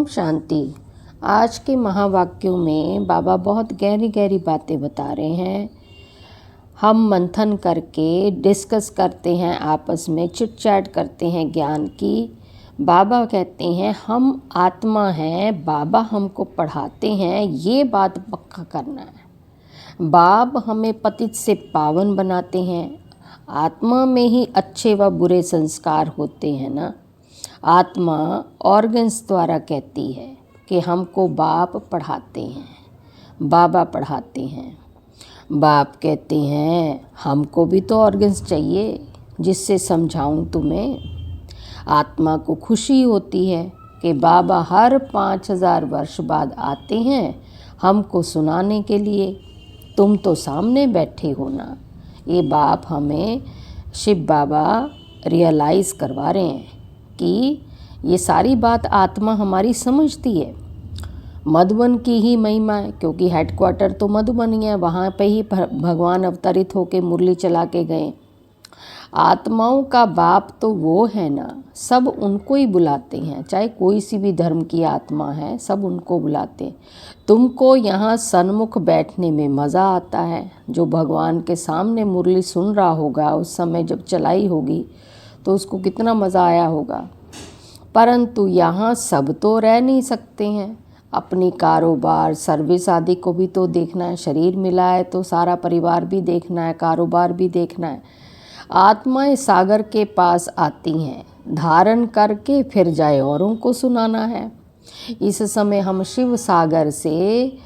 ओम शांति। आज के महावाक्यों में बाबा बहुत गहरी गहरी बातें बता रहे हैं। हम मंथन करके डिस्कस करते हैं, आपस में चिट चैट करते हैं ज्ञान की। बाबा कहते हैं हम आत्मा हैं, बाबा हमको पढ़ाते हैं, ये बात पक्का करना है। बाप हमें पतित से पावन बनाते हैं। आत्मा में ही अच्छे व बुरे संस्कार होते हैं ना। आत्मा ऑर्गन्स द्वारा कहती है कि हमको बाप पढ़ाते हैं, बाबा पढ़ाते हैं। बाप कहते हैं हमको भी तो ऑर्गन्स चाहिए जिससे समझाऊं तुम्हें। आत्मा को खुशी होती है कि बाबा हर 5000 वर्ष बाद आते हैं हमको सुनाने के लिए। तुम तो सामने बैठे हो ना। ये बाप हमें शिव बाबा रियलाइज़ करवा रहे हैं कि ये सारी बात आत्मा हमारी समझती है। मधुबन की ही महिमा है, क्योंकि हेडक्वार्टर तो मधुबन ही है, वहाँ पे ही भगवान अवतरित होके मुरली चला के गए। आत्माओं का बाप तो वो है ना, सब उनको ही बुलाते हैं। चाहे कोई सी भी धर्म की आत्मा है, सब उनको बुलाते हैं। तुमको यहाँ सन्मुख बैठने में मज़ा आता है। जो भगवान के सामने मुरली सुन रहा होगा, उस समय जब चलाई होगी तो उसको कितना मज़ा आया होगा। परंतु यहाँ सब तो रह नहीं सकते हैं। अपनी कारोबार सर्विस आदि को भी तो देखना है। शरीर मिला है तो सारा परिवार भी देखना है, कारोबार भी देखना है। आत्माएं सागर के पास आती हैं, धारण करके फिर जाए औरों को सुनाना है। इस समय हम शिव सागर से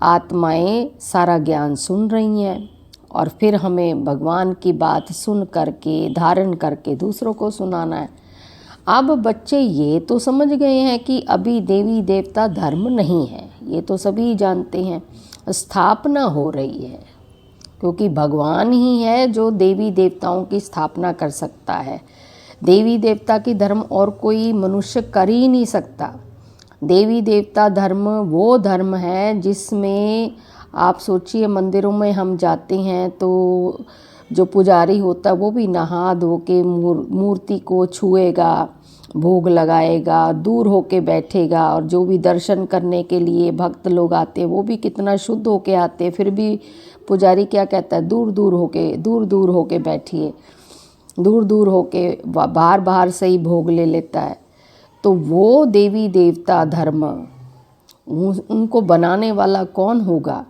आत्माएं सारा ज्ञान सुन रही हैं और फिर हमें भगवान की बात सुन करके धारण करके दूसरों को सुनाना है। अब बच्चे ये तो समझ गए हैं कि अभी देवी देवता धर्म नहीं है, ये तो सभी जानते हैं। स्थापना हो रही है, क्योंकि भगवान ही है जो देवी देवताओं की स्थापना कर सकता है। देवी देवता की धर्म और कोई मनुष्य कर ही नहीं सकता। देवी देवता धर्म वो धर्म है जिसमें आप सोचिए, मंदिरों में हम जाते हैं तो जो पुजारी होता है वो भी नहा धो के मूर्ति को छुएगा, भोग लगाएगा, दूर होके बैठेगा। और जो भी दर्शन करने के लिए भक्त लोग आते हैं वो भी कितना शुद्ध होके आते हैं। फिर भी पुजारी क्या कहता है, दूर दूर होके बैठिए, दूर दूर होके बाहर बाहर से ही भोग ले लेता है। तो वो देवी देवता धर्म उनको बनाने वाला कौन होगा,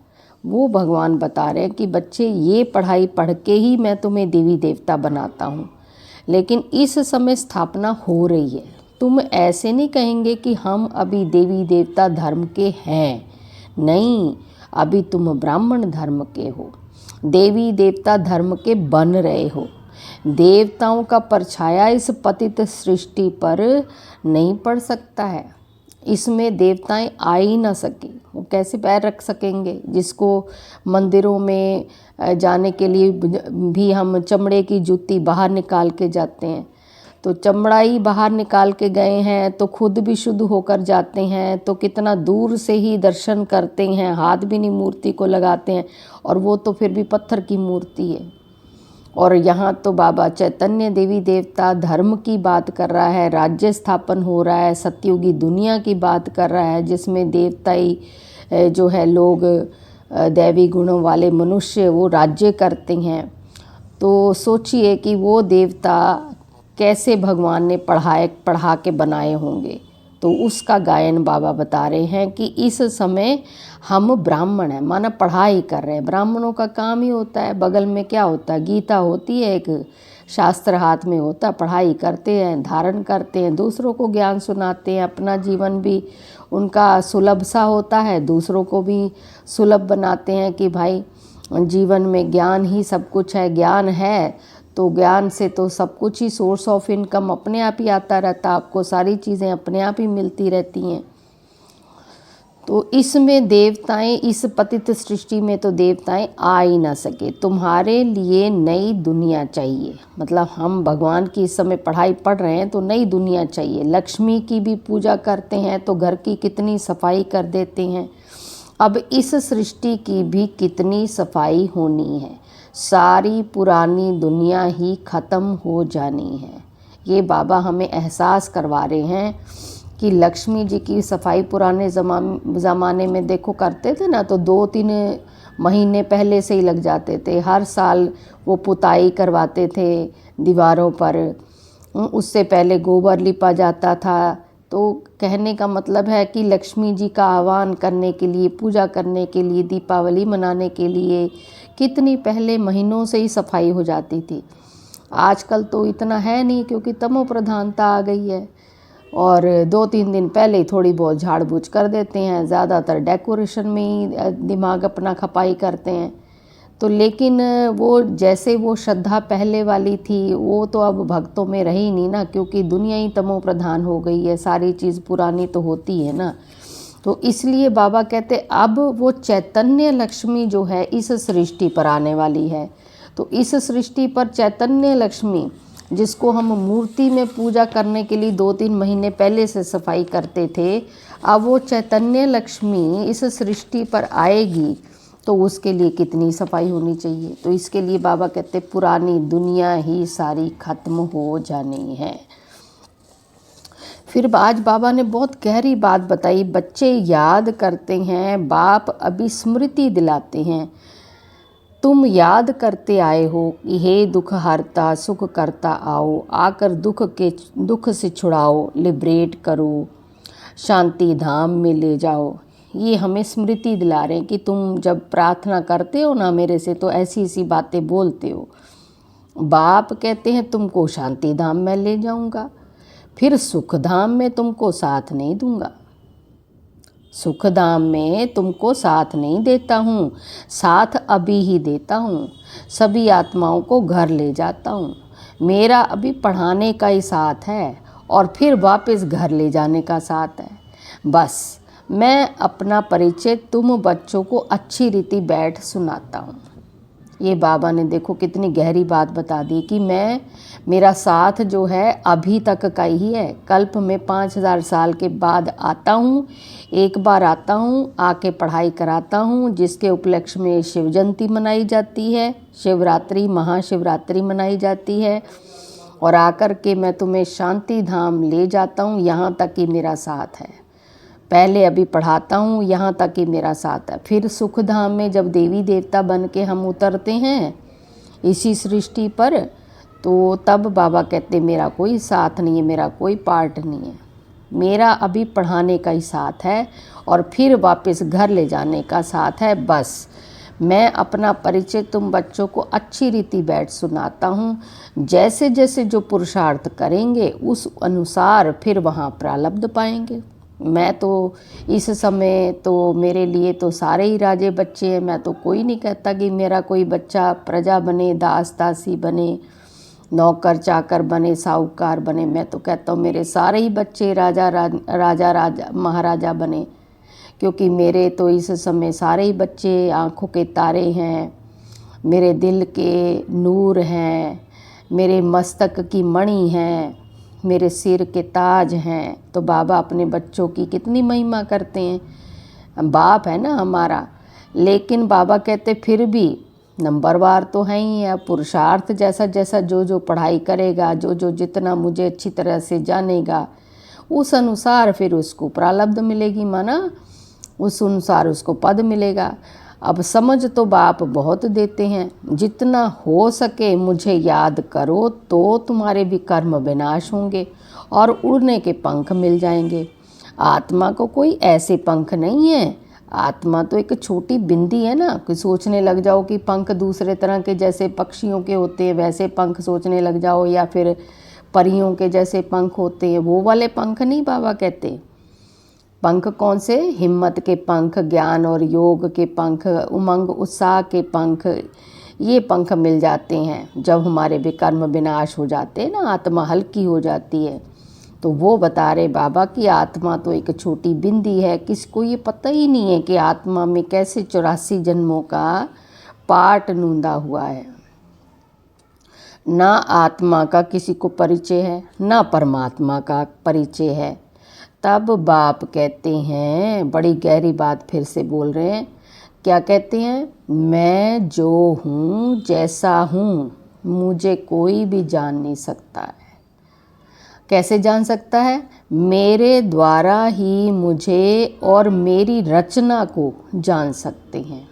वो भगवान बता रहे हैं कि बच्चे ये पढ़ाई पढ़ के ही मैं तुम्हें देवी देवता बनाता हूँ। लेकिन इस समय स्थापना हो रही है। तुम ऐसे नहीं कहेंगे कि हम अभी देवी देवता धर्म के हैं, नहीं, अभी तुम ब्राह्मण धर्म के हो। देवी देवता धर्म के बन रहे हो। देवताओं का परछाया इस पतित सृष्टि पर नहीं पड़ सकता है। इसमें देवताएं आ ही ना सके, वो कैसे पैर रख सकेंगे। जिसको मंदिरों में जाने के लिए भी हम चमड़े की जूती बाहर निकाल के जाते हैं, तो चमड़ा ही बाहर निकाल के गए हैं तो खुद भी शुद्ध होकर जाते हैं, तो कितना दूर से ही दर्शन करते हैं, हाथ भी नहीं मूर्ति को लगाते हैं, और वो तो फिर भी पत्थर की मूर्ति है। और यहाँ तो बाबा चैतन्य देवी देवता धर्म की बात कर रहा है, राज्य स्थापन हो रहा है, सतयुगी दुनिया की बात कर रहा है, जिसमें देवताई जो है लोग, दैवी गुणों वाले मनुष्य वो राज्य करते हैं। तो सोचिए कि वो देवता कैसे भगवान ने पढ़ा के बनाए होंगे। तो उसका गायन बाबा बता रहे हैं कि इस समय हम ब्राह्मण हैं, माना पढ़ाई कर रहे हैं। ब्राह्मणों का काम ही होता है, बगल में क्या होता है, गीता होती है, एक शास्त्र हाथ में होता है, पढ़ाई करते हैं, धारण करते हैं, दूसरों को ज्ञान सुनाते हैं। अपना जीवन भी उनका सुलभ सा होता है, दूसरों को भी सुलभ बनाते हैं कि भाई जीवन में ज्ञान ही सब कुछ है। ज्ञान है तो ज्ञान से तो सब कुछ ही, सोर्स ऑफ इनकम अपने आप ही आता रहता, आपको सारी चीज़ें अपने आप ही मिलती रहती हैं। तो इसमें देवताएं, इस पतित सृष्टि में तो देवताएं आ ही ना सके। तुम्हारे लिए नई दुनिया चाहिए। मतलब हम भगवान की इस समय पढ़ाई पढ़ रहे हैं तो नई दुनिया चाहिए। लक्ष्मी की भी पूजा करते हैं तो घर की कितनी सफाई कर देते हैं। अब इस सृष्टि की भी कितनी सफाई होनी है। सारी पुरानी दुनिया ही ख़त्म हो जानी है। ये बाबा हमें एहसास करवा रहे हैं कि लक्ष्मी जी की सफाई पुराने ज़माने में देखो करते थे ना, तो 2-3 महीने पहले से ही लग जाते थे। हर साल वो पुताई करवाते थे दीवारों पर, उससे पहले गोबर लिपा जाता था। तो कहने का मतलब है कि लक्ष्मी जी का आह्वान करने के लिए, पूजा करने के लिए, दीपावली मनाने के लिए कितनी पहले महीनों से ही सफाई हो जाती थी। आजकल तो इतना है नहीं, क्योंकि तमो प्रधानता आ गई है और 2-3 दिन पहले ही थोड़ी बहुत झाड़ बूझ कर देते हैं। ज़्यादातर डेकोरेशन में ही दिमाग अपना खपाई करते हैं। तो लेकिन वो जैसे वो श्रद्धा पहले वाली थी, वो तो अब भक्तों में रही नहीं ना, क्योंकि दुनिया ही तमो प्रधान हो गई है। सारी चीज़ पुरानी तो होती है ना। तो इसलिए बाबा कहते अब वो चैतन्य लक्ष्मी जो है इस सृष्टि पर आने वाली है। तो इस सृष्टि पर चैतन्य लक्ष्मी, जिसको हम मूर्ति में पूजा करने के लिए 2-3 महीने पहले से सफाई करते थे, अब वो चैतन्य लक्ष्मी इस सृष्टि पर आएगी, तो उसके लिए कितनी सफाई होनी चाहिए। तो इसके लिए बाबा कहते पुरानी दुनिया ही सारी खत्म हो जानी है। फिर आज बाबा ने बहुत गहरी बात बताई। बच्चे याद करते हैं, बाप अभी स्मृति दिलाते हैं। तुम याद करते आए हो कि हे दुख हरता सुख करता आओ, आकर दुख से छुड़ाओ, लिबरेट करो, शांति धाम में ले जाओ। ये हमें स्मृति दिला रहे हैं कि तुम जब प्रार्थना करते हो ना मेरे से, तो ऐसी ऐसी बातें बोलते हो। बाप कहते हैं तुमको शांति धाम में ले जाऊंगा, फिर सुख धाम में तुमको साथ नहीं दूंगा। सुख धाम में तुमको साथ नहीं देता हूँ, साथ अभी ही देता हूँ। सभी आत्माओं को घर ले जाता हूँ। मेरा अभी पढ़ाने का ही साथ है और फिर वापस घर ले जाने का साथ है। बस मैं अपना परिचय तुम बच्चों को अच्छी रीति बैठ सुनाता हूँ। ये बाबा ने देखो कितनी गहरी बात बता दी कि मेरा साथ जो है अभी तक का ही है। कल्प में 5000 साल के बाद आता हूँ, एक बार आता हूँ, आके पढ़ाई कराता हूँ, जिसके उपलक्ष्य में शिव जयंती मनाई जाती है, शिवरात्रि, महाशिवरात्रि मनाई जाती है। और आकर के मैं तुम्हें शांति धाम ले जाता हूँ, यहाँ तक कि मेरा साथ है। पहले अभी पढ़ाता हूँ, यहाँ तक कि मेरा साथ है। फिर सुख धाम में जब देवी देवता बन के हम उतरते हैं इसी सृष्टि पर, तो तब बाबा कहते मेरा कोई साथ नहीं है, मेरा कोई पार्ट नहीं है। मेरा अभी पढ़ाने का ही साथ है और फिर वापस घर ले जाने का साथ है। बस मैं अपना परिचय तुम बच्चों को अच्छी रीति बैठ सुनाता हूँ। जैसे जैसे जो पुरुषार्थ करेंगे उस अनुसार फिर वहाँ प्रारब्ध पाएंगे। मैं तो इस समय तो मेरे लिए तो सारे ही राजे बच्चे हैं। मैं तो कोई नहीं कहता कि मेरा कोई बच्चा प्रजा बने, दास दासी बने, नौकर चाकर बने, साहूकार बने। मैं तो कहता हूँ मेरे सारे ही बच्चे राजा महाराजा बने, क्योंकि मेरे तो इस समय सारे ही बच्चे आँखों के तारे हैं, मेरे दिल के नूर हैं, मेरे मस्तक की मणि हैं, मेरे सिर के ताज हैं। तो बाबा अपने बच्चों की कितनी महिमा करते हैं। बाप है ना हमारा, लेकिन बाबा कहते फिर भी नंबरवार तो है ही है। पुरुषार्थ जैसा जैसा जो जो पढ़ाई करेगा, जो जो जितना मुझे अच्छी तरह से जानेगा, उस अनुसार फिर उसको प्रारब्ध मिलेगी, माना उस अनुसार उसको पद मिलेगा। अब समझ तो बाप बहुत देते हैं। जितना हो सके मुझे याद करो तो तुम्हारे भी कर्म विनाश होंगे और उड़ने के पंख मिल जाएंगे। आत्मा को कोई ऐसे पंख नहीं है। आत्मा तो एक छोटी बिंदी है ना। कि सोचने लग जाओ कि पंख दूसरे तरह के जैसे पक्षियों के होते हैं वैसे पंख सोचने लग जाओ, या फिर परियों के जैसे पंख होते हैं, वो वाले पंख नहीं बाबा कहते। पंख कौन से? हिम्मत के पंख, ज्ञान और योग के पंख, उमंग उत्साह के पंख, ये पंख मिल जाते हैं जब हमारे विकर्म विनाश हो जाते हैं ना, आत्मा हल्की हो जाती है। तो वो बता रहे बाबा कि आत्मा तो एक छोटी बिंदी है। किसको ये पता ही नहीं है कि आत्मा में कैसे 84 जन्मों का पाठ नूंदा हुआ है। ना आत्मा का किसी को परिचय है, ना परमात्मा का परिचय है। तब बाप कहते हैं, बड़ी गहरी बात फिर से बोल रहे हैं, क्या कहते हैं? मैं जो हूँ, जैसा हूँ, मुझे कोई भी जान नहीं सकता है। कैसे जान सकता है? मेरे द्वारा ही मुझे और मेरी रचना को जान सकते हैं।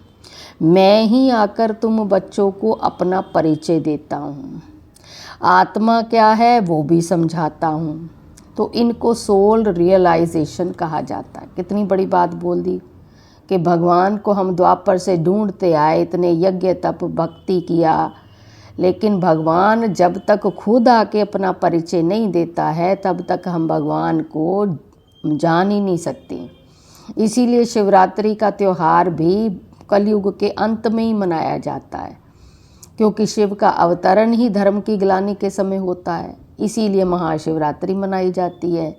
मैं ही आकर तुम बच्चों को अपना परिचय देता हूँ, आत्मा क्या है वो भी समझाता हूँ। तो इनको सोल रियलाइजेशन कहा जाता है। कितनी बड़ी बात बोल दी कि भगवान को हम द्वापर से ढूंढते आए, इतने यज्ञ तप भक्ति किया, लेकिन भगवान जब तक खुद आके अपना परिचय नहीं देता है तब तक हम भगवान को जान ही नहीं सकते। इसीलिए शिवरात्रि का त्यौहार भी कलयुग के अंत में ही मनाया जाता है, क्योंकि शिव का अवतरण ही धर्म की ग्लानि के समय होता है, इसीलिए महाशिवरात्रि मनाई जाती है।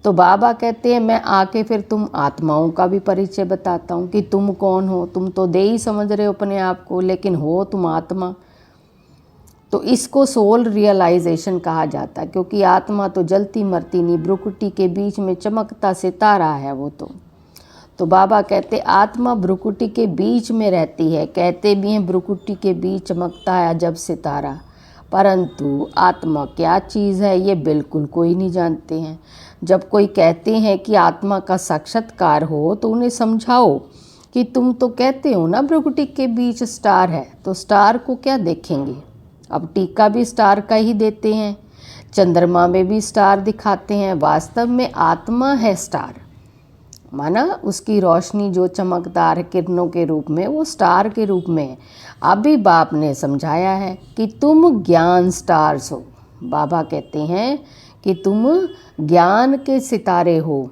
तो बाबा कहते हैं मैं आके फिर तुम आत्माओं का भी परिचय बताता हूँ कि तुम कौन हो। तुम तो देही समझ रहे हो अपने आप को, लेकिन हो तुम आत्मा। तो इसको सोल रियलाइजेशन कहा जाता है, क्योंकि आत्मा तो जलती मरती नहीं, भ्रुकुटी के बीच में चमकता सितारा है वो तो बाबा कहते आत्मा भ्रुकुटी के बीच में रहती है। कहते भी हैं भ्रुकुटी के बीच चमकता है अजब सितारा, परंतु आत्मा क्या चीज़ है ये बिल्कुल कोई नहीं जानते हैं। जब कोई कहते हैं कि आत्मा का साक्षात्कार हो तो उन्हें समझाओ कि तुम तो कहते हो ना भ्रुकुटी के बीच स्टार है, तो स्टार को क्या देखेंगे? अब टीका भी स्टार का ही देते हैं, चंद्रमा में भी स्टार दिखाते हैं। वास्तव में आत्मा है स्टार, माना उसकी रोशनी जो चमकदार किरणों के रूप में, वो स्टार के रूप में है। अभी बाप ने समझाया है कि तुम ज्ञान स्टार्स हो। बाबा कहते हैं कि तुम ज्ञान के सितारे हो।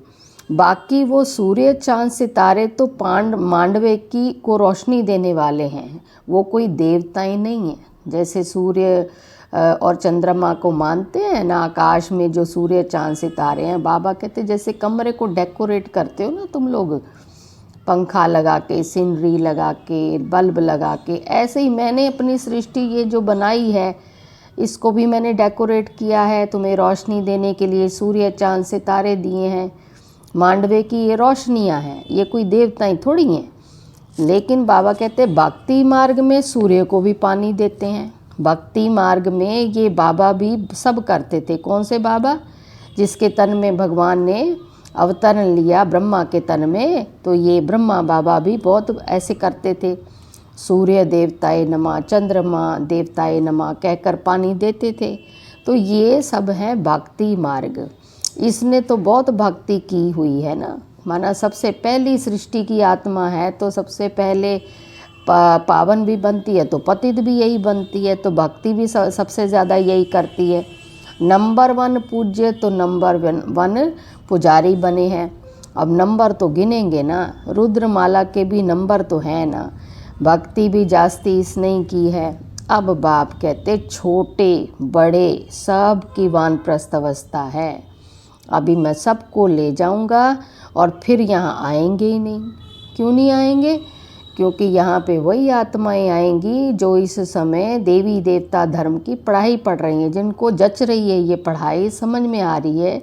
बाकी वो सूर्य चांद सितारे तो मांडवे की को रोशनी देने वाले हैं, वो कोई देवताएं नहीं हैं। जैसे सूर्य और चंद्रमा को मानते हैं ना, आकाश में जो सूर्य चांद सितारे हैं, बाबा कहते जैसे कमरे को डेकोरेट करते हो ना तुम लोग, पंखा लगा के, सीनरी लगा के, बल्ब लगा के, ऐसे ही मैंने अपनी सृष्टि ये जो बनाई है इसको भी मैंने डेकोरेट किया है तुम्हें रोशनी देने के लिए। सूर्य चांद सितारे दिए हैं, मांडवे की ये रोशनियाँ हैं, ये कोई देवताएं थोड़ी हैं। लेकिन बाबा कहते भक्ति मार्ग में सूर्य को भी पानी देते हैं। भक्ति मार्ग में ये बाबा भी सब करते थे। कौन से बाबा? जिसके तन में भगवान ने अवतरण लिया, ब्रह्मा के तन में, तो ये ब्रह्मा बाबा भी बहुत ऐसे करते थे। सूर्य देवताए नमः, चंद्रमा देवताए नमः कहकर पानी देते थे। तो ये सब है भक्ति मार्ग। इसने तो बहुत भक्ति की हुई है ना, माना सबसे पहली सृष्टि की आत्मा है तो सबसे पहले पावन भी बनती है, तो पतित भी यही बनती है, तो भक्ति भी सबसे ज़्यादा यही करती है। नंबर 1 पूज्य तो नंबर 1 पुजारी बने हैं। अब नंबर तो गिनेंगे ना, रुद्रमाला के भी नंबर तो हैं ना, भक्ति भी जास्ती इसने ही की है। अब बाप कहते छोटे बड़े सब की वानप्रस्थ अवस्था है। अभी मैं सबको ले जाऊंगा और फिर यहाँ आएंगे ही नहीं। क्यों नहीं आएंगे? क्योंकि यहाँ पे वही आत्माएं आएंगी जो इस समय देवी देवता धर्म की पढ़ाई पढ़ रही हैं, जिनको जच रही है ये पढ़ाई, समझ में आ रही है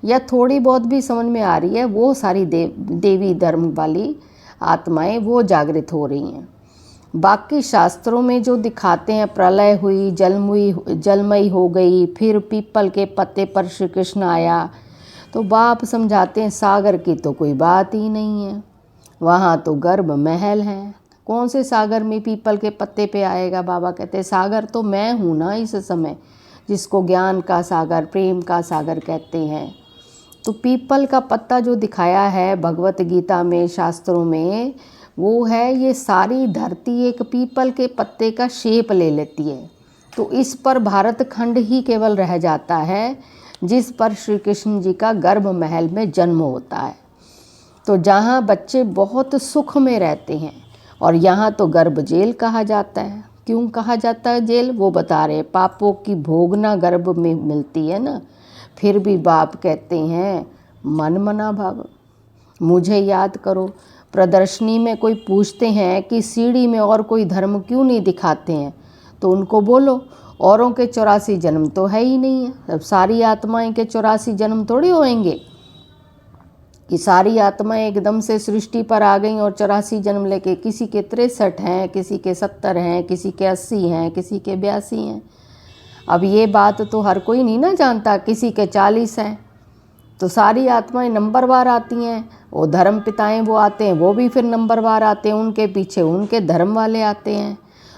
या थोड़ी बहुत भी समझ में आ रही है, वो सारी देवी धर्म वाली आत्माएं वो जागृत हो रही हैं। बाकी शास्त्रों में जो दिखाते हैं प्रलय हुई, जलमयी हो गई, फिर पीपल के पत्ते पर श्री कृष्ण आया, तो बाप समझाते हैं सागर की तो कोई बात ही नहीं है, वहाँ तो गर्भ महल है। कौन से सागर में पीपल के पत्ते पे आएगा? बाबा कहते हैं सागर तो मैं हूँ ना इस समय, जिसको ज्ञान का सागर, प्रेम का सागर कहते हैं। तो पीपल का पत्ता जो दिखाया है भगवत गीता में, शास्त्रों में, वो है ये सारी धरती एक पीपल के पत्ते का शेप ले लेती है। तो इस पर भारत खंड ही केवल रह जाता है जिस पर श्री कृष्ण जी का गर्भ महल में जन्म होता है। तो जहाँ बच्चे बहुत सुख में रहते हैं, और यहाँ तो गर्भ जेल कहा जाता है। क्यों कहा जाता है जेल? वो बता रहे पापों की भोगना गर्भ में मिलती है ना। फिर भी बाप कहते हैं मन मना भाव, मुझे याद करो। प्रदर्शनी में कोई पूछते हैं कि सीढ़ी में और कोई धर्म क्यों नहीं दिखाते हैं, तो उनको बोलो औरों के 84 जन्म तो है ही नहीं है। अब सारी आत्माएं के 84 जन्म थोड़ी होएंगे कि सारी आत्माएं एकदम से सृष्टि पर आ गई और 84 जन्म लेके। किसी के 63 हैं, किसी के 70 हैं, किसी के 80 हैं, किसी के 82 हैं। अब ये बात तो हर कोई नहीं ना जानता, किसी के 40 हैं तो सारी आत्माएं नंबरवार आती हैं, वो धर्म पिताएं वो आते हैं, वो भी फिर नंबरवार आते हैं, उनके पीछे उनके धर्म वाले आते हैं।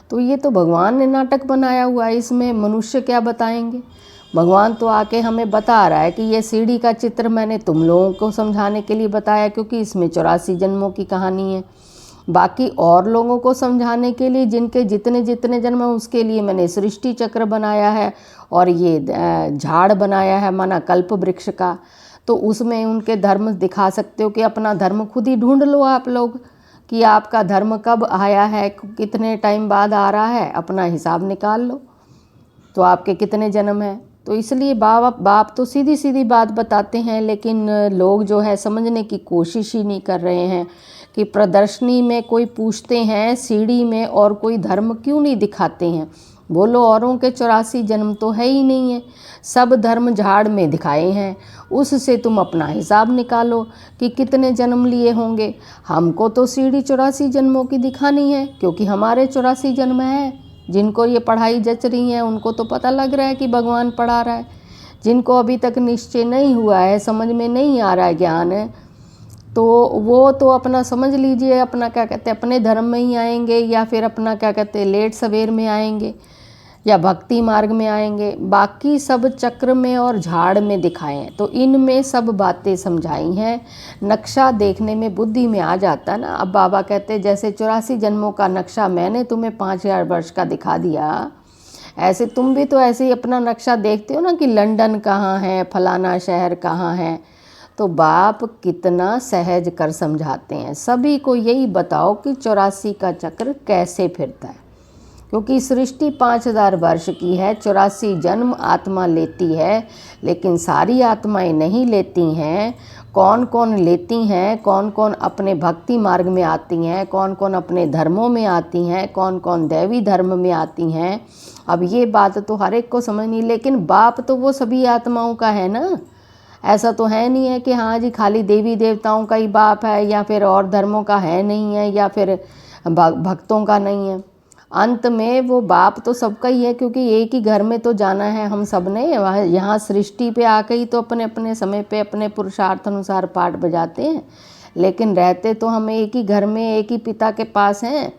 तो ये तो भगवान ने नाटक बनाया हुआ है, इसमें मनुष्य क्या बताएंगे। भगवान तो आके हमें बता रहा है कि ये सीढ़ी का चित्र मैंने तुम लोगों को समझाने के लिए बताया, क्योंकि इसमें 84 जन्मों की कहानी है। बाकी और लोगों को समझाने के लिए जिनके जितने जितने जन्म हैं उसके लिए मैंने सृष्टि चक्र बनाया है और ये झाड़ बनाया है, माना कल्प वृक्ष का। तो उसमें उनके धर्म दिखा सकते हो कि अपना धर्म खुद ही ढूंढ लो आप लोग कि आपका धर्म कब आया है, कितने टाइम बाद आ रहा है, अपना हिसाब निकाल लो तो आपके कितने जन्म हैं। तो इसलिए बाप तो सीधी सीधी बात बताते हैं, लेकिन लोग जो है समझने की कोशिश ही नहीं कर रहे हैं कि प्रदर्शनी में कोई पूछते हैं सीढ़ी में और कोई धर्म क्यों नहीं दिखाते हैं। बोलो औरों के 84 जन्म तो है ही नहीं है, सब धर्म झाड़ में दिखाए हैं, उससे तुम अपना हिसाब निकालो कि कितने जन्म लिए होंगे। हमको तो सीढ़ी 84 जन्मों की दिखानी है, क्योंकि हमारे 84 जन्म हैं। जिनको ये पढ़ाई जच रही है उनको तो पता लग रहा है कि भगवान पढ़ा रहा है। जिनको अभी तक निश्चय नहीं हुआ है, समझ में नहीं आ रहा है ज्ञान है, तो वो तो अपना समझ लीजिए अपना क्या कहते हैं अपने धर्म में ही आएंगे, या फिर अपना क्या कहते हैं लेट सवेर में आएंगे, या भक्ति मार्ग में आएंगे। बाकी सब चक्र में और झाड़ में दिखाए हैं, तो इनमें सब बातें समझाई हैं। नक्शा देखने में बुद्धि में आ जाता ना। अब बाबा कहते हैं जैसे 84 जन्मों का नक्शा मैंने तुम्हें 5000 वर्ष का दिखा दिया, ऐसे तुम भी तो ऐसे ही अपना नक्शा देखते हो ना कि लंदन कहाँ है, फलाना शहर कहाँ है। तो बाप कितना सहज कर समझाते हैं, सभी को यही बताओ कि 84 का चक्र कैसे फिरता है, क्योंकि सृष्टि 5000 वर्ष की है, 84 जन्म आत्मा लेती है, लेकिन सारी आत्माएं नहीं लेती हैं। कौन कौन लेती हैं, कौन कौन अपने भक्ति मार्ग में आती हैं, कौन कौन अपने धर्मों में आती हैं, कौन कौन दैवी धर्म में आती हैं। अब ये बात तो हर एक को समझ नहीं, लेकिन बाप तो वो सभी आत्माओं का है ना। ऐसा तो है नहीं है कि हाँ जी खाली देवी देवताओं का ही बाप है, या फिर और धर्मों का है नहीं है, या फिर भक्तों का नहीं है। अंत में वो बाप तो सबका ही है, क्योंकि एक ही घर में तो जाना है हम सब ने। यहाँ सृष्टि पे आके ही तो अपने अपने समय पे अपने पुरुषार्थ अनुसार पाठ बजाते हैं, लेकिन रहते तो हम एक ही घर में एक ही पिता के पास हैं।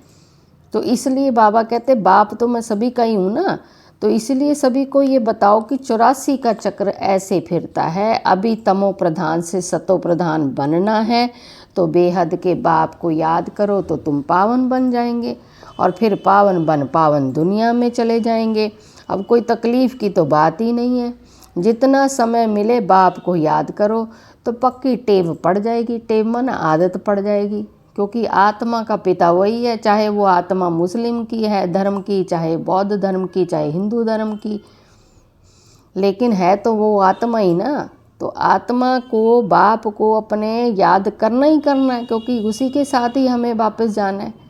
तो इसलिए बाबा कहते बाप तो मैं सभी का ही हूँ ना। तो इसलिए सभी को ये बताओ कि 84 का चक्र ऐसे फिरता है। अभी तमो प्रधान से सतो प्रधान बनना है, तो बेहद के बाप को याद करो तो तुम पावन बन जाएंगे, और फिर पावन बन पावन दुनिया में चले जाएंगे। अब कोई तकलीफ़ की तो बात ही नहीं है। जितना समय मिले बाप को याद करो तो पक्की टेव पड़ जाएगी। टेव माना आदत पड़ जाएगी, क्योंकि आत्मा का पिता वही है, चाहे वो आत्मा मुस्लिम की है धर्म की, चाहे बौद्ध धर्म की, चाहे हिंदू धर्म की, लेकिन है तो वो आत्मा ही ना। तो आत्मा को बाप को अपने याद करना ही करना है, क्योंकि उसी के साथ ही हमें वापस जाना है।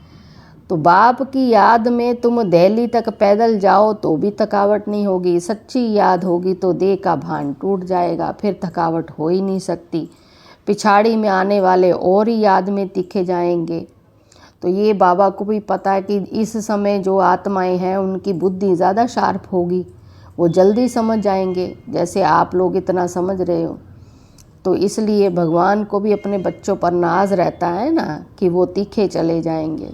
तो बाप की याद में तुम दिल्ली तक पैदल जाओ तो भी थकावट नहीं होगी। सच्ची याद होगी तो देह का भान टूट जाएगा, फिर थकावट हो ही नहीं सकती। पिछाड़ी में आने वाले और ही याद में तीखे जाएंगे। तो ये बाबा को भी पता है कि इस समय जो आत्माएं हैं उनकी बुद्धि ज़्यादा शार्प होगी, वो जल्दी समझ जाएंगे, जैसे आप लोग इतना समझ रहे हो। तो इसलिए भगवान को भी अपने बच्चों पर नाज रहता है ना कि वो तीखे चले जाएंगे।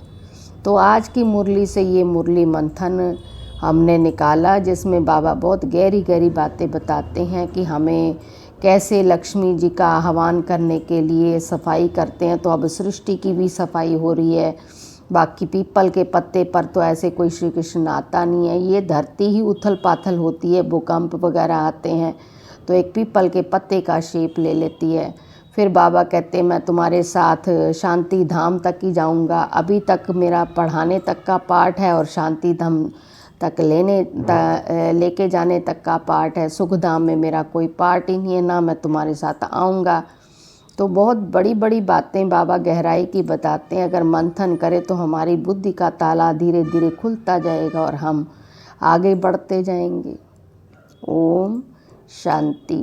तो आज की मुरली से ये मुरली मंथन हमने निकाला, जिसमें बाबा बहुत गहरी गहरी बातें बताते हैं कि हमें कैसे लक्ष्मी जी का आह्वान करने के लिए सफाई करते हैं। तो अब सृष्टि की भी सफाई हो रही है। बाकी पीपल के पत्ते पर तो ऐसे कोई श्री कृष्ण आता नहीं है, ये धरती ही उथल पाथल होती है, भूकंप वगैरह आते हैं तो एक पीपल के पत्ते का शेप ले लेती है। फिर बाबा कहते मैं तुम्हारे साथ शांति धाम तक ही जाऊंगा। अभी तक मेरा पढ़ाने तक का पाठ है और शांति धाम तक लेके जाने तक का पाठ है। सुख धाम में मेरा कोई पार्ट ही नहीं है, ना मैं तुम्हारे साथ आऊँगा। तो बहुत बड़ी बड़ी बातें बाबा गहराई की बताते हैं। अगर मंथन करें तो हमारी बुद्धि का ताला धीरे धीरे खुलता जाएगा और हम आगे बढ़ते जाएंगे। ओम शांति।